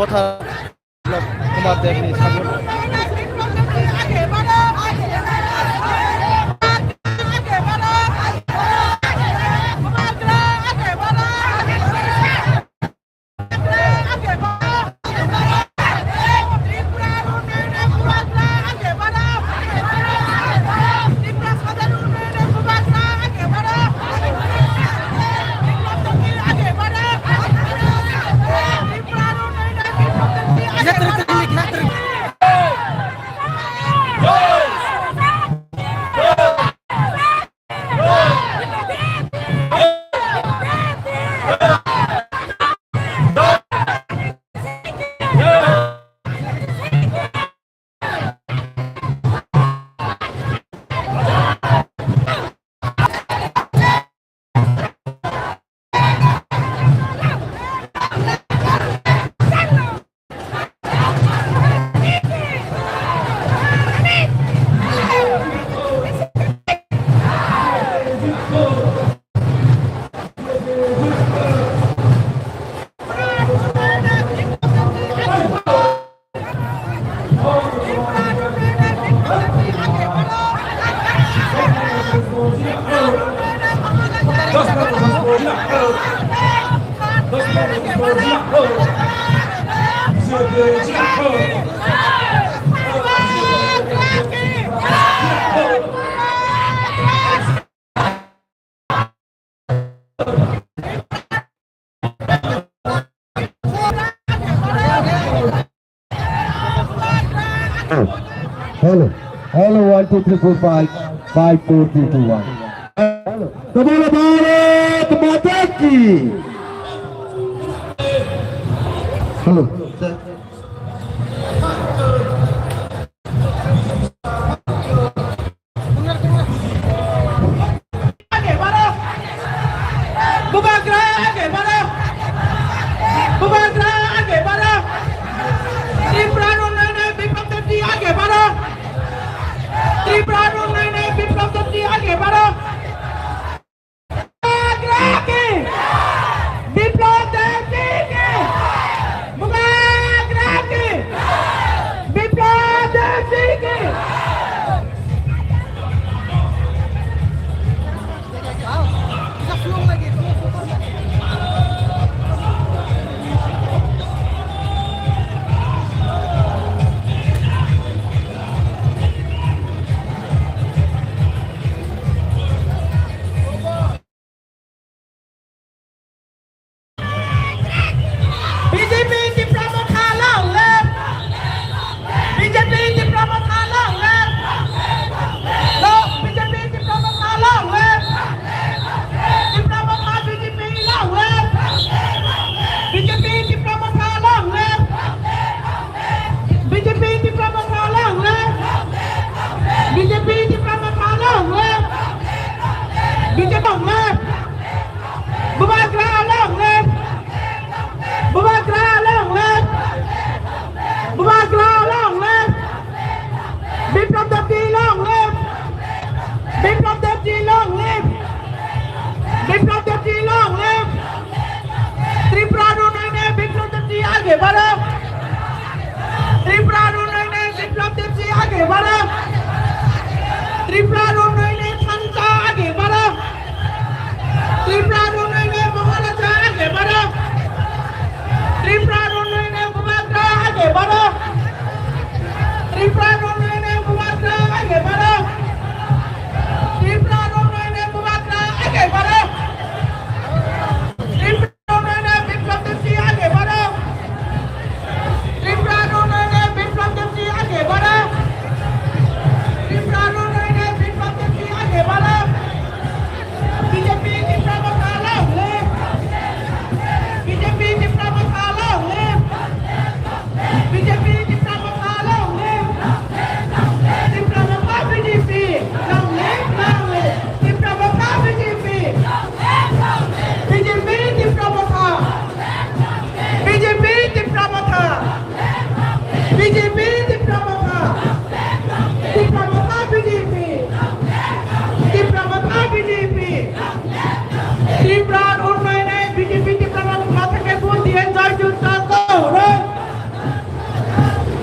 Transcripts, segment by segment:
ক্ষমতা তোমাদের সামনে Hello, 1, 2, 3, 4, 5, 5, 4, 3, 2, 1. Bola Bharat Mata Ki. Hello.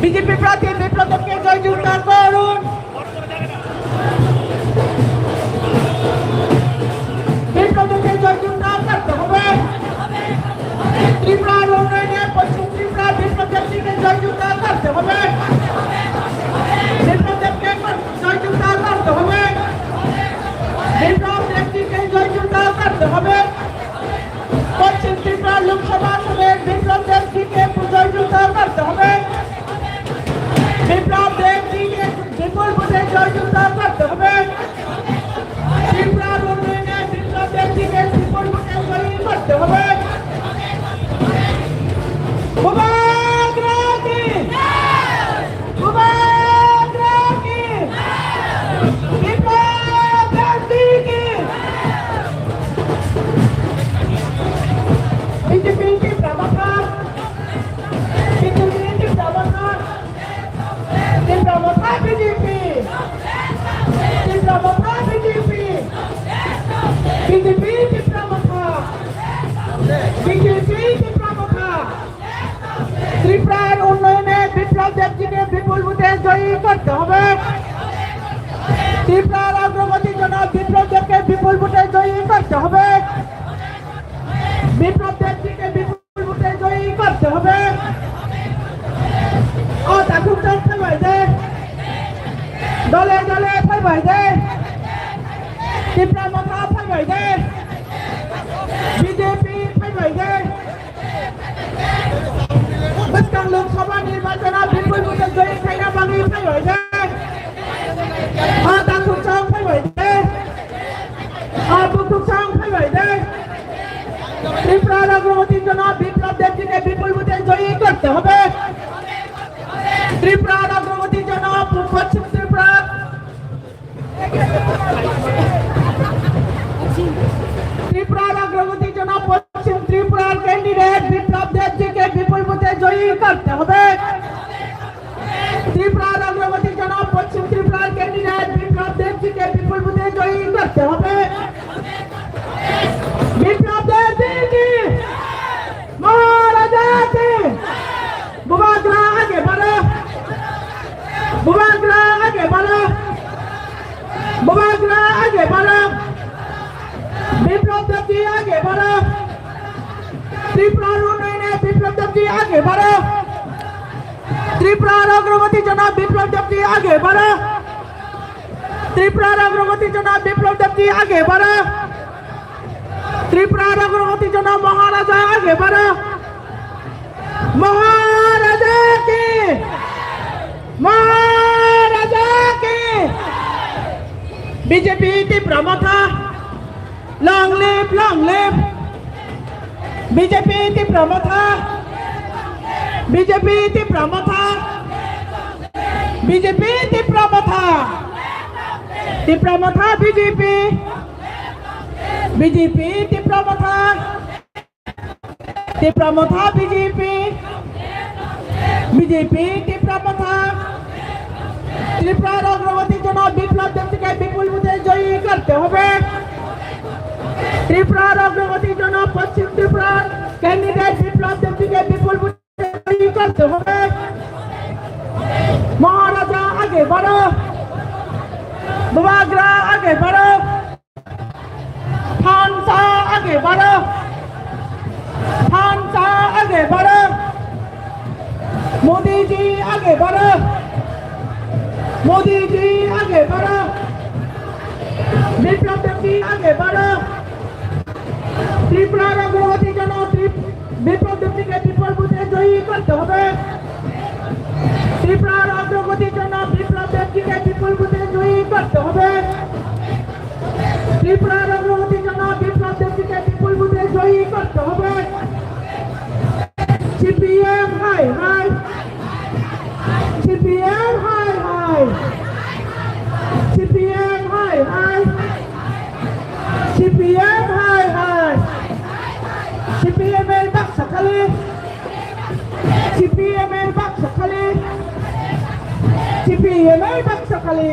BJP প্রার্থী বিপ্লবকে জয়যুক্ত করুন। বিপ্লবকে জয়যুক্ত করতে হবে। ত্রিপুরার উন্নয়নে পশ্চিম ত্রিপুরা বিপ্লবকে জয়যুক্ত করতে হবে। বিপ্লবকে জয়যুক্ত করতে হবে। বিপ্লব ব্যক্তিকে জয়যুক্ত করতে হবে। পশ্চিম ত্রিপুরা লোকসভা আসনের বিপ্লব ব্যক্তিকে জয়যুক্ত করতে হবে। বিপ্লব ব্যক্তিকে বিপুল ভোটে জয়যুক্ত করতে হবে। ত্রিপুরার উন্নয়নে বিপ্লব ব্যক্তিকে বিপুল ভোটে জয়ী করতে হবে। মুবারক রাখি, মুবারক রাখি, বিপ্লব ব্যক্তিকে বিজেপি की प्रमुखा बीजेपी की प्रमुखा त्रिपुरार उन्नयने विप्लव व्यक्तिके विपुल भोटे जयी करते হবে। त्रिपुरार अग्रगतिर জন্য विप्लव व्यक्तिके विपुल भोटे जयी करते হবে। विप्लव व्यक्तिके विपुल भोटे जयी करते হবে। ও তাকুক ফেলবাই দে, দলে দলে ফেলবাই দে, ত্রিপুরা মাথা ফেলবাই দে, বিজেপি ফেলবাই দে। বেসকাং লোকসভা নির্বাচনে বিপুল ভোটে জয়ী খাইনা বাঙি ফেলবাই দে, তাকুক ফেলবাই দে, বুকুক ফেলবাই দে। ত্রিপুরার অগ্রগতির জন্য বিপ্লব ব্যক্তিকে বিপুল ভোটে জয়ী করতে হবে। ত্রিপুরার অগ্রগতির জন্য পশ্চিম ত্রিপুরা ত্রিপুরার অগ্রগতির জন্য পশ্চিম ত্রিপুরার ক্যান্ডিডেট বিপ্লব ব্যক্তিকে বিপুল ভোটে জয়ী করতে হবে। ত্রিপুরার অগ্রগতির জন্য পশ্চিম ত্রিপুরার ক্যান্ডিডেট বিপ্লব ব্যক্তিকে বিপুল ভোটে জয়ী করতে হবে। বিপ্লব ব্যক্তি মহারাজা কে बुबागरा आगे बढ़ो, बुबागरा आगे बढ़ो, बुबागरा आगे बढ़ो, विप्लव व्यक्ति आगे बढ़ो, त्रिपुरा उन्नयने विप्लव व्यक्ति आगे बढ़ो, त्रिपुरा अग्रगतिर জন্য विप्लव व्यक्ति आगे बढ़ो, त्रिपुरा अग्रगतिर জন্য विप्लव व्यक्ति आगे बढ़ो, त्रिपुरा अग्रगतिर জন্য महाराजा आगे बढ़ो। महाराजा के, महाराजा के बीजेपी की प्रमुखा लॉन्ग लिव बीजेपी की प्रमुखा बीजेपी की प्रमुखा बीजेपी की प्रमुखा बीजेपी बीजेपी की प्रमुखा बीजेपी बीजेपी की प्रमुखा त्रिपुरार अग्रगतिर জন্য বিপ্লব ব্যক্তিকে বিপুল ভোটে জয়ী করতে হবে। त्रिपुरार अग्रगतिर জন্য পশ্চিম ত্রিপুরার ক্যান্ডিডেট বিপ্লব ব্যক্তিকে বিপুল ভোটে জয়ী করতে হবে। महाराजा आगे बढ़ो, बुबागरा आगे बढ़ो, खानसा आगे बढ़ो, खानसा आगे बढ़ो, मोदी जी आगे बढ़ो, मोदी जी आगे बढ़ो, विप्लव व्यक्ति आगे बढ़ो। त्रिपुरार अग्रगतिर জন্য विप्लव व्यक्तिকে বিপুল ভোটে জয়ী করতে হবে। ত্রিপুরার অগ্রগতির জন্য বিপ্লব ব্যক্তিকে বিপুল ভোটে জয়ী করতে হবে। ত্রিপুরার অগ্রগতির জন্য বিপ্লব ব্যক্তিকে বিপুল ভোটে জয়ী করতে হবে। CPM high high, CPM high high, CPM high high, CPM high high, CPM এর বাক্স খালি, CPM এর বাক্স খালি, CPM এর বাক্স খালি,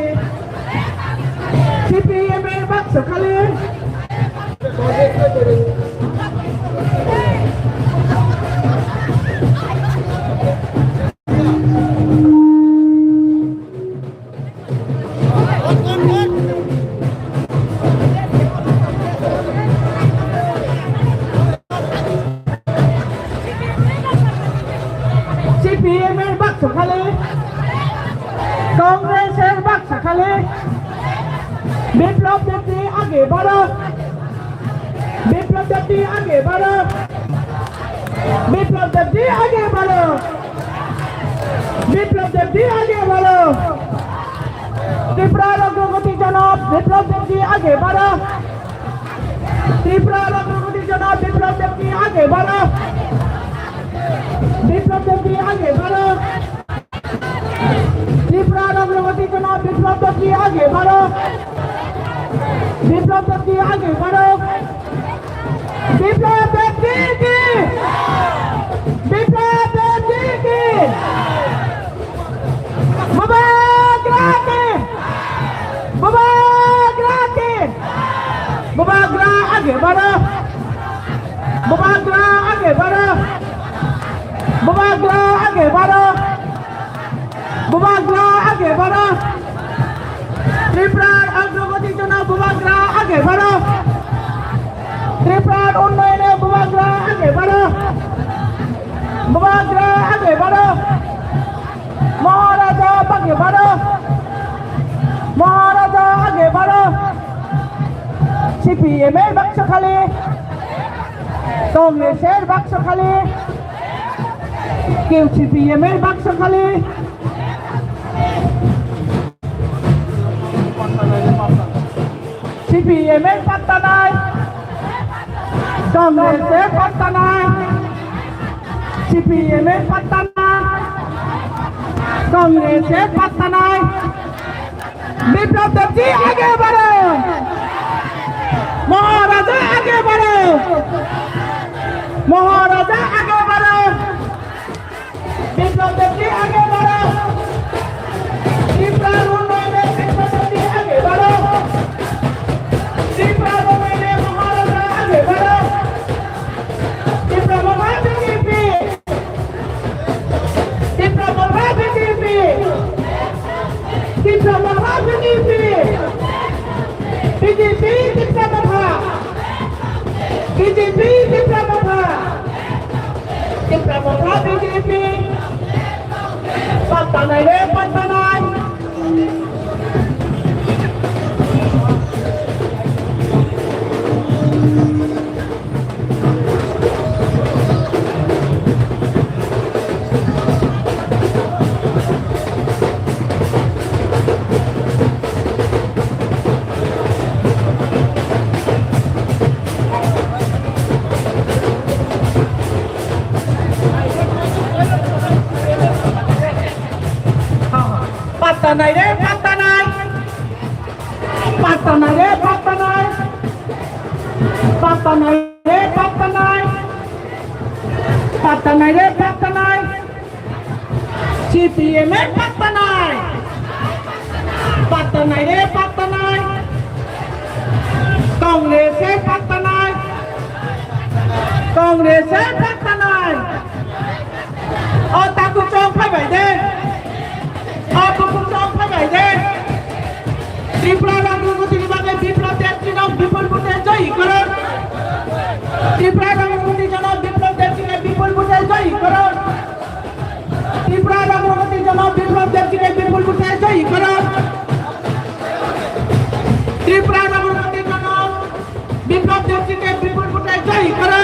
CPM এর বাক্স খালি। বাক্সাখালী, কংগ্রেসের বাক্সাখালী, বিপ্লব দেবজি আগে বাড়ো, বিপ্লব দেবজি আগে বাড়ো, বিপ্লব দেবজি আগে বাড়ো, বিপ্লব দেবজি আগে বাড়ো, ত্রিপুরার অগ্রগতি জনাব বিপ্লব দেবজি আগে বাড়ো, ত্রিপুরার অগ্রগতি জনাব বিপ্লব দেবজি আগে বাড়ো, বিপ্লব দেবজি আগে বাড়ো, ত্রিপুরার অগ্রগতি জনাব বিপ্লব দেবজি আগে বাড়ো, বিপ্লব দেবজি আগে বাড়ো, বিপ্লব দেবজি কি, বিপ্লব দেবজি কি, মুবারক রাখে, মুবারক রাখে, मुबारक आगे बढ़ो, मुबारक आगे बढ़ो, मुबारक आगे बढ़ो, मुबारक आगे बढ़ो, त्रिपुरा अग्रगति जनाब मुबारक आगे बढ़ो, त्रिपुरा उन्नयन मुबारक आगे बढ़ो, मुबारक आगे बढ़ो, महाराजा आगे बढ़ो, महाराजा आगे बढ़ो, সিপিএমের বাক্সখালী, কংগ্রেসের বাক্সখালী, কেউ সিপিএমের বাক্সখালী, সিপিএমের পাত্তা নাই, কংগ্রেসের পাত্তা নাই, সিপিএমের পাত্তা নাই, কংগ্রেসের পাত্তা নাই, বিপ্লব দেবজি আগে বাড়ো, महाराजा आगे बढ़ो, महाराजा आगे बढ़ो, विप्लव देवजी आगे बढ़ो, त्रिपुरा उन्नयन विप्लव देवजी आगे बढ़ो, त्रिपुरा उन्नयन महाराजा आगे बढ़ो, Tripura BJP, Tripura BJP, Tripura BJP, BJP BJP Diplomata BJP Patanai re Patanai Patanai re Patanai, Patanai re Patanai, Patanai re Patanai, Patanai re Patanai, CPM re Patanai, Patanai re Patanai, Kongres re Patanai, Kongres re Patanai, Otak Kuchong phải vậy đi. Tripura अग्रगति विभागे विप्लव देवजी नाम विपुल भूटे जयी करो, त्रिपुरा अग्रगति जनाब विप्लव देवजी ने विपुल भूटे जयी करो, त्रिपुरा अग्रगति जनाब विप्लव देवजी ने विपुल भूटे जयी करो, त्रिपुरा अग्रगति जनाब विप्लव देवजी ने विपुल भूटे जयी करो।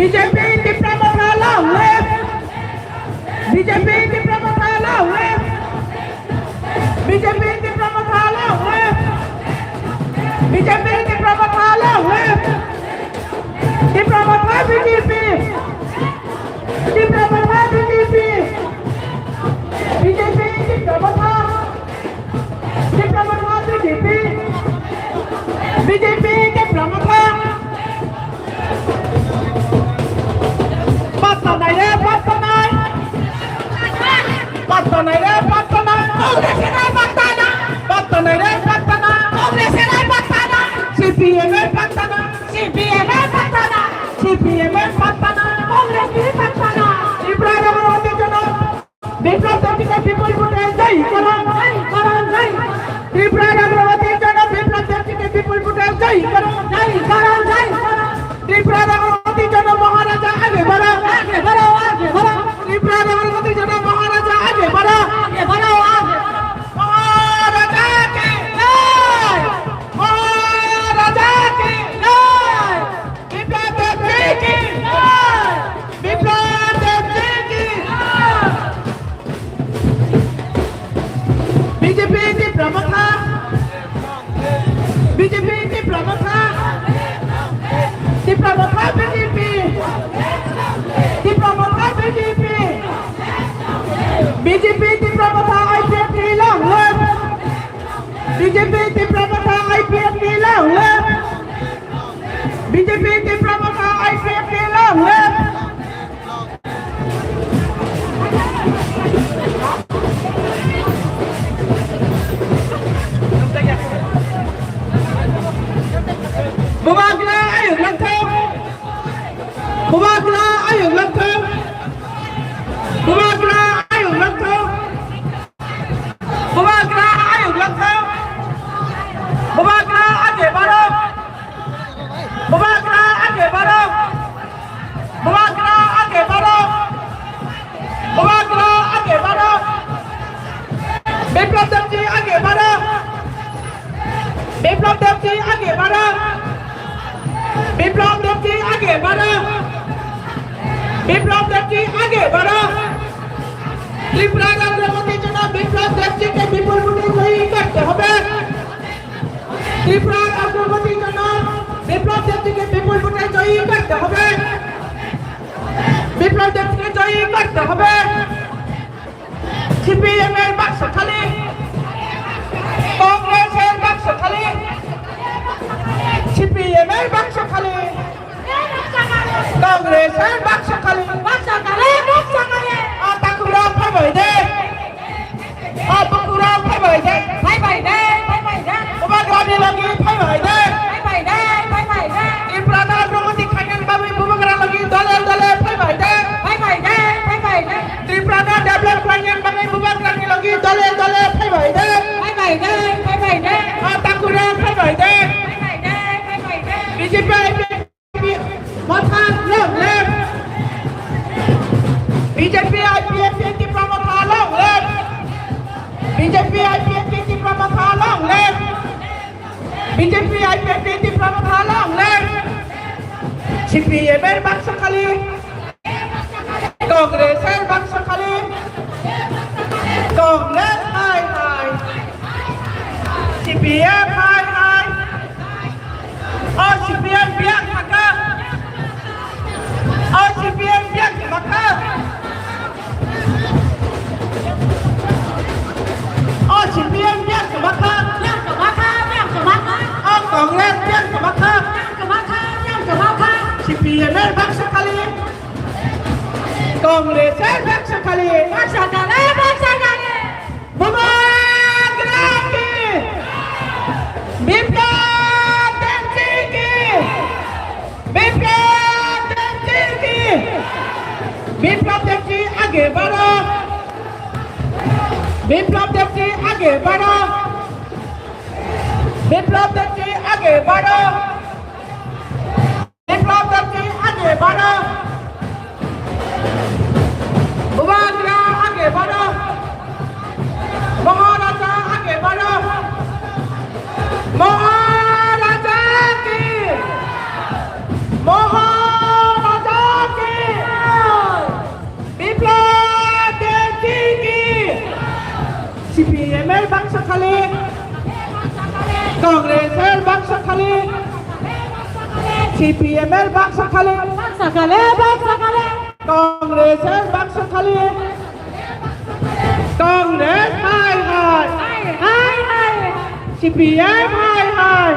बीजेपी तीव्र मथाला हुए बीजेपी तीव्र मथाला हुए बीजेपी तीव्र मथाला हुए बीजेपी तीव्र मथाला हुए तीव्र मथा बीजेपी तीव्र मथा बीजेपी बीजेपी तीव्र मथा बीजेपी बीजेपी तीव्र मथा Patah naik deh, patah naik. Patah naik deh, patah naik. Kongres ini patah naik. Patah naik deh, patah naik. Kongres ini patah naik. CPM patah naik. CPM patah naik. CPM patah naik. Kongres ini patah naik. Ibrahim Rahman Jono. Biplab Devji people protest jai karan jai. Ibrahim Rahman Jono. Biplab Devji people protest jai karan jai. Ibrahim Rahman Jono Maharaja आगे बढ़ो आगे बढ़ो आगे बढ़ो इब्राहिम रावती जना महाराजा आगे बढ़ो आगे बढ़ो आगे महाराजा की जय महाराजा की जय विप्लव देवी की जय विप्लव देवी की जय बीजेपी की प्रमुख बीजेपी की प्रमुख बीजेपी बीजेपी तीव्र मथा आईपीएफ नीला हुआ बीजेपी तीव्र मथा आईपीएफ नीला हुआ बीजेपी तीव्र मथा आईपीएफ नीला हुआ मुबागला आयोग लखो मुबागला आयोग लखो मुबागला मुबागला आगे बढ़ो मुबागला आगे बढ़ो मुबागला आगे बढ़ो मुबागला आगे बढ़ो बिप्लब देवजी आगे बढ़ो बिप्लब देवजी आगे बढ़ो बिप्लब देवजी आगे बढ़ो बिप्लब देवजी आगे बढ़ो इब्राहिम रावती जना बिप्लब देवजी के विपुल बुटी सही करते হবে त्रिपुरा अग्रगति जना विप्लव देवजी के विपुल बुटी सही करते হবে विप्लव देवजी के सही करते হবে सीपीएम এর বাক্স খালি কংগ্রেসের বাক্স খালি सीपीएम এর বাক্স খালি কংগ্রেসের বাক্স খালি বাক্স খালি আতাকুরা ফাইবাই দে আতাকুরা ফাইবাই দে ফাইবাই দে Bubagara lagi ফাইবাই দে ফাইবাই দে ইব্রাহিম রাবতি খাইন বাবু বুবাগরা lagi দলে দলে ফাইবাই দে ত্রিপুরা ডেভেলপমেন্ট বাবু বুবাগরা lagi দলে দলে ফাইবাই দে আতাকুরা ফাইবাই দে বিজেপি মাথা লেফট बीजेपी आईपीएफ की प्रमुख आलम लेफ्ट बीजेपी आईपीएफ की प्रमुख आलम लेफ्ट बीजेपी आईपीएफ की प्रमुख आलम लेफ्ट सीपीएम এর বাক্স খালি কংগ্রেসের বাক্স খালি কংগ্রেস হাই হাই सीपीएम हाय हाय और सीपीएम बियाक मका और सीपीएम बियाक मका और सीपीएम बियाक मका और कांग्रेस बियाक मका सीपीएम এর বাক্স খালি কংগ্রেসের বাক্স খালি विप्लव देवजी आगे बढ़ो विप्लव देवजी आगे बढ़ो विप्लव देवजी आगे बढ़ो विप्लव देवजी आगे बढ़ो बुबागरा आगे बढ़ो महाराजा आगे बढ़ो महाराजा की महाराजा বাক্স খালি কংগ্রেসের বাক্স খালি সিপিএম এর বাক্স খালি কংগ্রেসের বাক্স খালি কংগ্রেস হাই হাই সিপিএম হাই হাই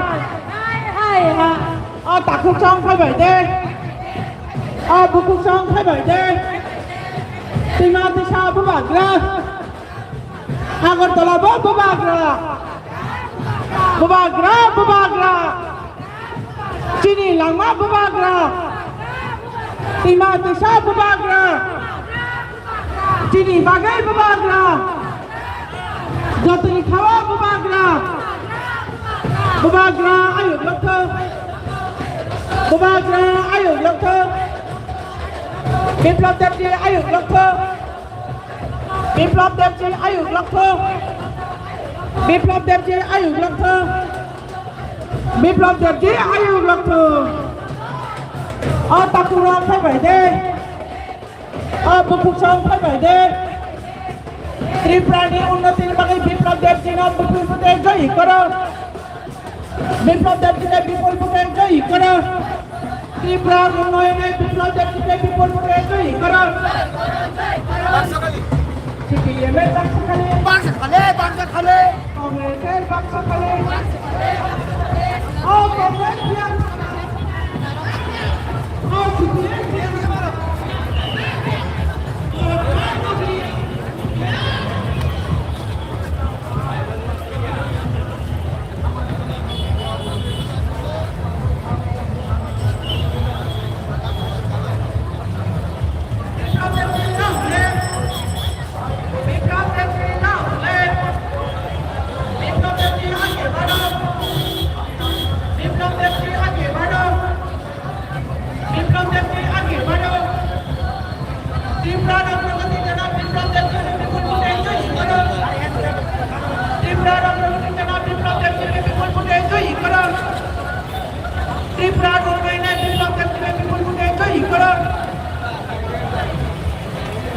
তাকুক সং ফাইबाय दे बुकुक सं फाइबाय दे दैमा दैसा बोबाग्रा आगरतलाबो बोबाग्रा चिनि लांमा बोबाग्रा दैमा दैसा बोबाग्रा चिनि बागै बोबाग्रा जतनि खावा बोबाग्रा आयुक लक्ष्य बोबाग्रा आयुक लक्ष्य বিপ্লব দেবজি আয়ুক লক্ষ্য বিপ্লব দেবজি আয়ুক লক্ষ্য বিপ্লব দেবজি আয়ুক লক্ষ্য বিপ্লব দেবজি আয়ুক লক্ষ্য তাকুরং ফাইबाय दे बुकुक सं फाइबाय दे ত্রিপুরানি উন্নতির বাকি বিপ্লব দেবজি নাম বিপুল ফুটে জয়ী করো বিপ্লব দেবজিকে বিপুল ফুটে জয়ী করো ত্রিপুরার উন্নয়নে বিপ্লব দেবজিকে বিপুল ফুটে জয়ী করো সিপিএম এর বাক্স খালি কংগ্রেসের বাক্স খালি কংগ্রেস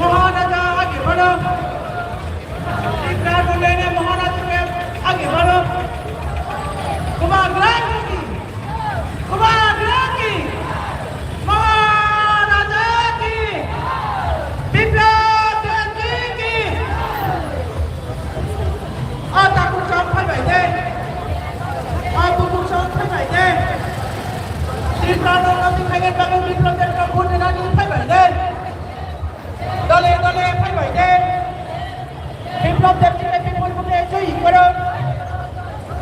महाराजा आगे बढ़ो ত্রিপুরা উন্নয়নে महाराजा आगे बढ़ो महाराजा की विप्लव देवजी की ताकुक सं फाइबाय दे बुकुक सं फाइबाय दे ত্রিপুরা उन्नति फाइगोन बागै विप्लव देवजी भोट होनानै फाइबाय दे दले फाइबाय दे विप्लव देवजीके बिपुल भोटे जयी करो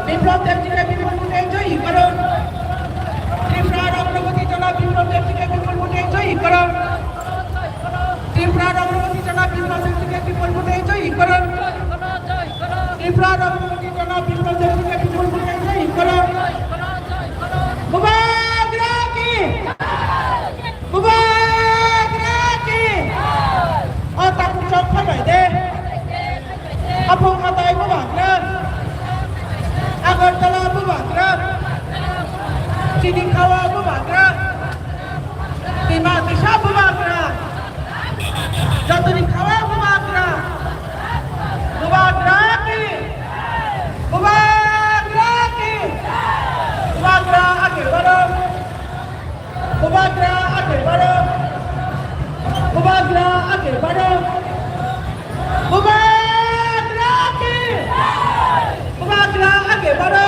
विप्लव देवजीके बिपुल भोटे जयी करो ত্রিপুরার অগ্রগতি জনাব বিপ্লব দেবজিকে বিপুল ভোটে জয়ী করো ত্রিপুরার অগ্রগতি জনাব বিপ্লব দেবজিকে বিপুল ভোটে জয়ী করো ত্রিপুরার অগ্রগতি জনাব বিপ্লব দেবজিকে বিপুল ভোটে জয়ী করো মুবারক কি তাকুক সং ফাইबाय दे आफंखाताय बोबाग्रा आगरतला बोबाग्रा चिनिखावा बोबाग्रा दैमा दैसा बोबाग्रा जतनि खावा बोबाग्रा की आगे बढ़ो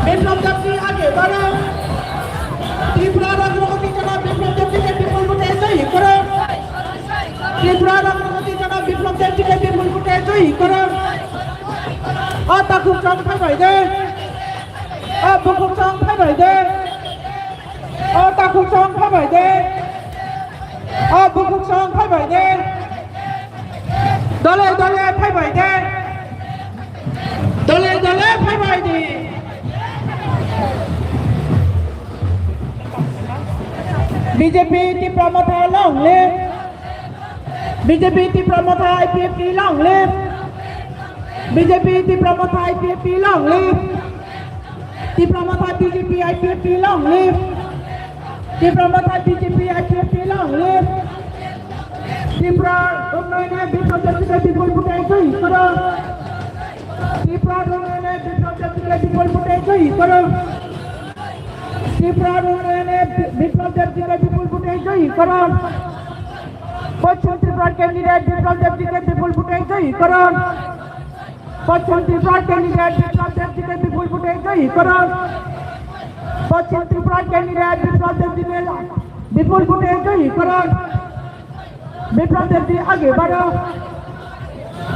विप्लव देवजी आगे बढ़ो त्रिपुरा अग्रगति जनाब विप्लव देवजीके विपुल भोटे जयी करो त्रिपुरा अग्रगति जनाब विप्लव देवजीके विपुल भोटे जयी करो ताकुक सं फाइबाय दे बुकुक सं फाइबाय दे ताकुक सं फाइबाय दे बुकुक सं फाइबाय दे दले फाइबाय दे दले फाइबाय दे बीजेपी त्रिपुरा मथा लॉन्ग लिव बीजेपी त्रिपुरा मथा IPFT long live BJP Tripura मथा आईपीएफटी लॉन्ग लिव त्रिपुरा मथा BJP IPFT long live Tripura मथा BJP IPFT long live Tripura उन्नयने विप्लव देवजीके विपुल भोटे जयी करो জয়ী করুন। ত্রিপুরার উন্নয়নে বিপ্লব দেবজিকে বিপুল ভোটে জয়ী করুন। পশ্চিম ত্রিপুরার ক্যান্ডিডেট বিপ্লব দেবজিকে বিপুল ভোটে জয়ী করুন। পশ্চিম ত্রিপুরার ক্যান্ডিডেট বিপ্লব দেবজিকে বিপুল ভোটে জয়ী করুন। পশ্চিম ত্রিপুরার ক্যান্ডিডেট বিপ্লব দেবজিকে বিপুল ভোটে জয়ী করুন। বিপ্লব দেবজি আগে বাড়ো।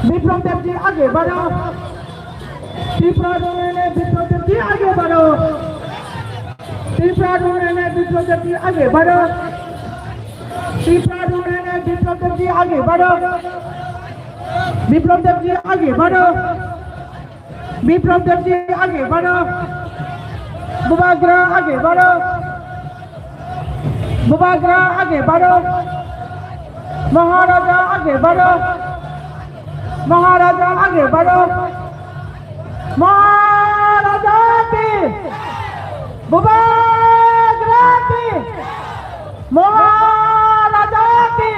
বিপ্লব দেবজি আগে বাড়ো। ত্রিপুরার উন্নয়নে বিপ্লব দেবজি আগে বাড়ো। ত্রিপুরার উন্নয়নে বিপ্লব দেবজি আগে বাড়ো। ত্রিপুরার উন্নয়নে বিপ্লব দেবজি আগে বাড়ো। বিপ্লব দেবজি আগে বাড়ো। বিপ্লব দেবজি আগে বাড়ো। বুবাগ্রা আগে বাড়ো। বুবাগ্রা আগে বাড়ো। মহারাজা আগে বাড়ো। মহারাজা আগে বাড়ো। মহারাজা কে বুবাগ্রা কে মহারাজা কে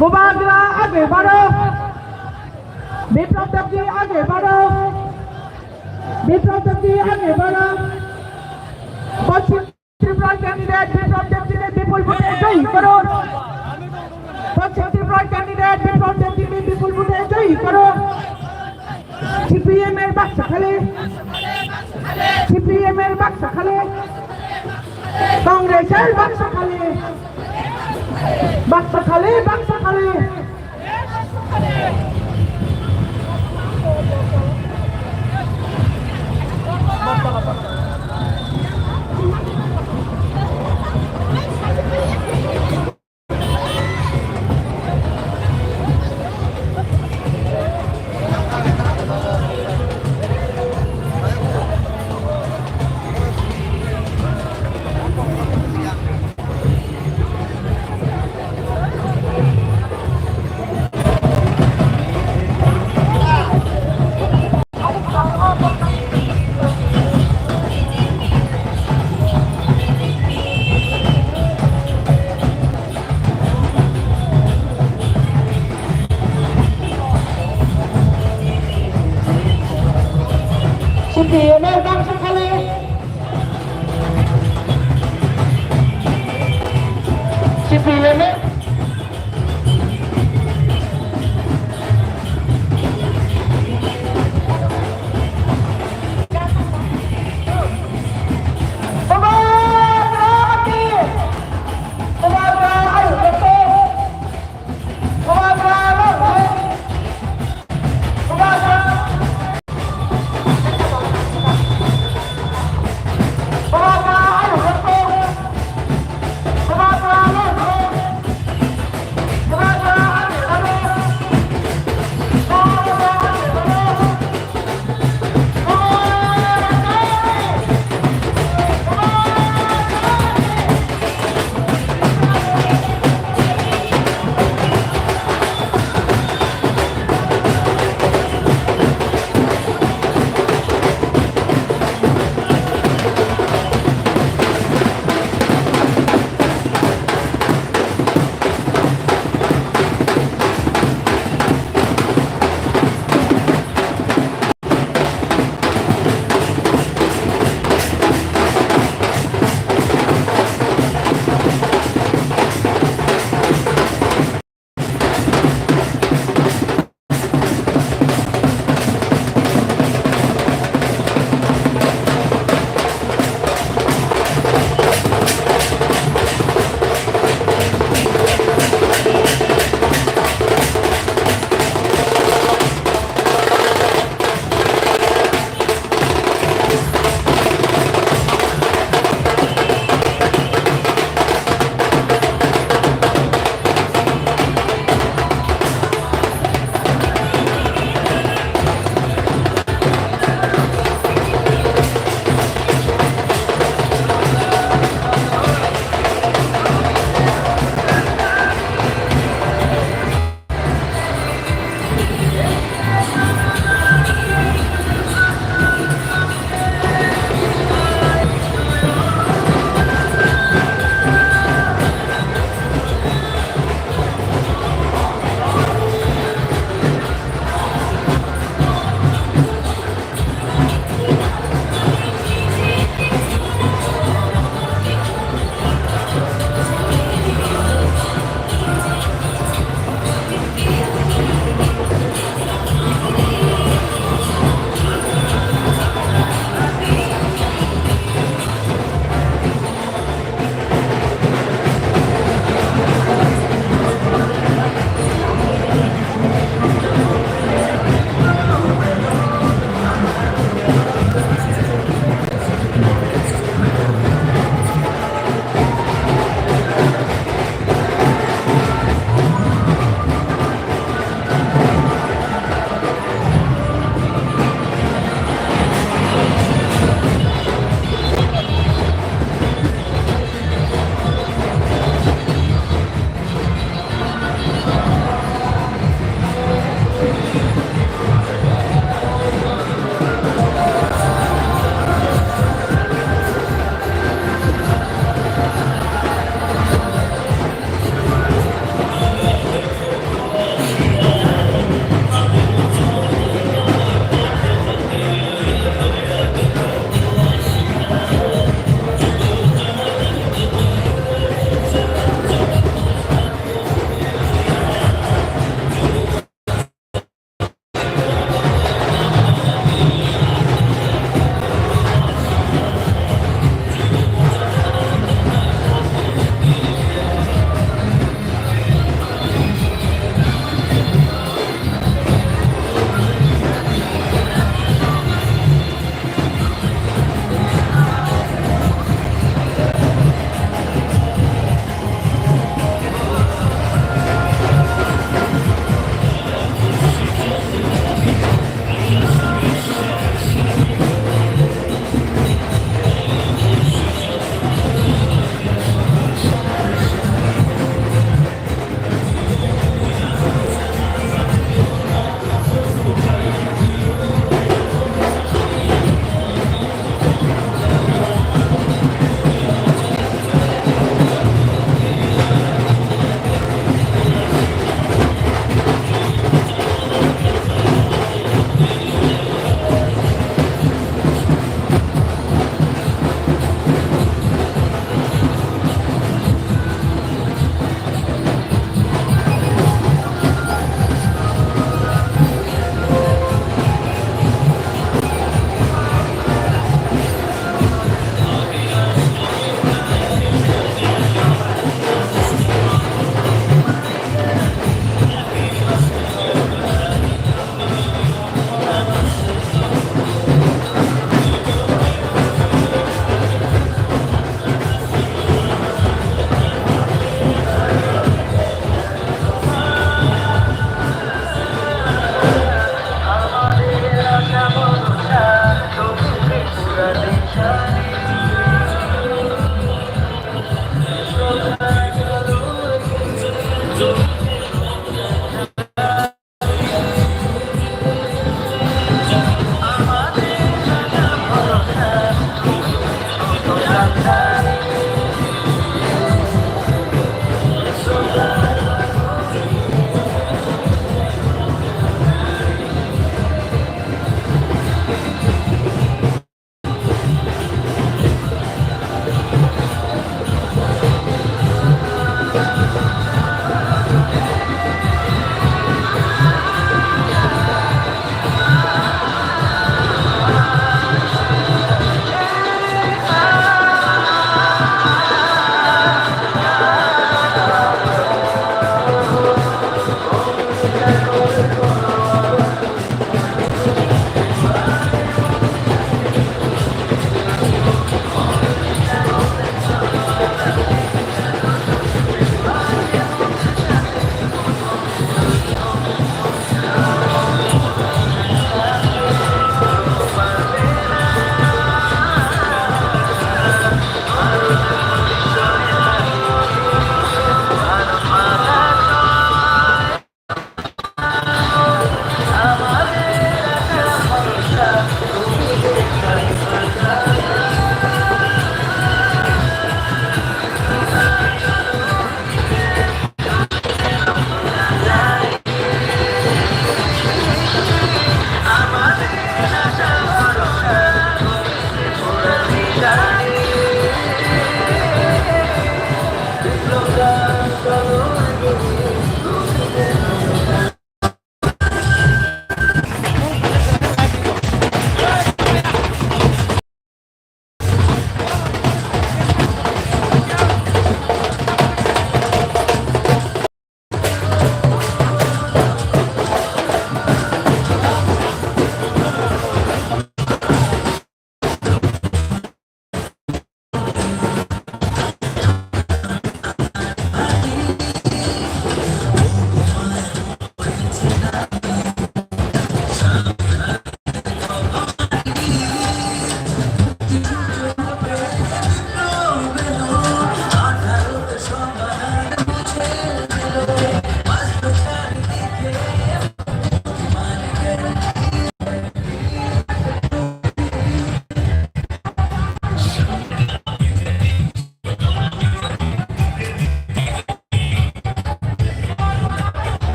बुबाग्रा आगे बढ़ो। विप्लव देवजी आगे बढ़ो। विप्लव देवजी आगे बढ़ो। पश्चिम त्रिपुरा कैंडिडेट विप्लव देवजी ने विपुल भोटे जयी करो। पश्चिम त्रिपुरा कैंडिडेट विप्लव देवजी ने विपुल भोटे जयी करो। सीपीएम এর বাক্স খালি। सीपीएम এর বাক্স খালি। কংগ্রেসের বাক্স খালি। বাক্স খালি। বাক্স খালি।